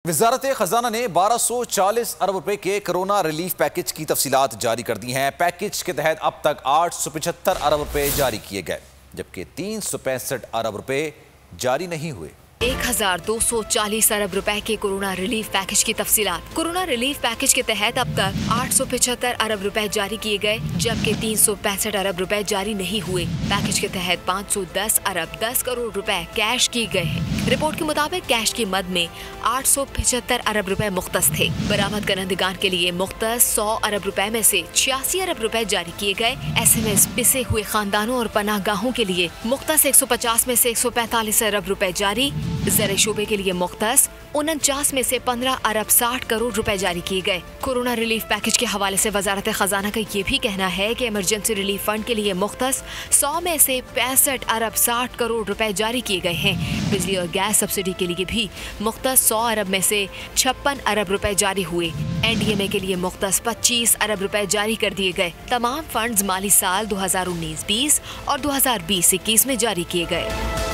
वजारत खजाना ने 1240 अरब रुपए के कोरोना रिलीफ पैकेज की तफसीलात जारी कर दी हैं। पैकेज के तहत अब तक 875 अरब रुपए जारी किए गए, जबकि 365 अरब रुपए जारी नहीं हुए। 1240 अरब रुपए के कोरोना रिलीफ पैकेज की तफसीलात। कोरोना रिलीफ पैकेज के तहत अब तक 875 अरब रुपए जारी किए गए, जबकि 365 अरब रुपए जारी नहीं हुए। पैकेज के तहत 510 अरब 10 करोड़ रुपए कैश किए गए हैं। रिपोर्ट के मुताबिक कैश की मद में 875 अरब रुपए मुख्तस थे। बरामद करंदगान के लिए मुख्तस 100 अरब रुपए में से 86 अरब रुपए जारी किए गए। SMS पिसे हुए खानदानों और पनाहगाहों के लिए मुख्तस 150 में से 145 अरब रुपए जारी। ज़र शोबे के लिए मुख्तस 49 में से 15 अरब 60 करोड़ रुपए जारी किए गए। कोरोना रिलीफ पैकेज के हवाले से वजारत खजाना का ये भी कहना है कि इमरजेंसी रिलीफ फंड के लिए मुख्तस 100 में से 65 अरब 60 करोड़ रुपए जारी किए गए हैं। बिजली और गैस सब्सिडी के लिए भी मुख्तस 100 अरब में से 56 अरब रुपए जारी हुए। NDMA के लिए मुख्तस 25 अरब रुपए जारी कर दिए गए। तमाम फंड्स माली साल 2019-20 और 2020-21 में जारी किए गए।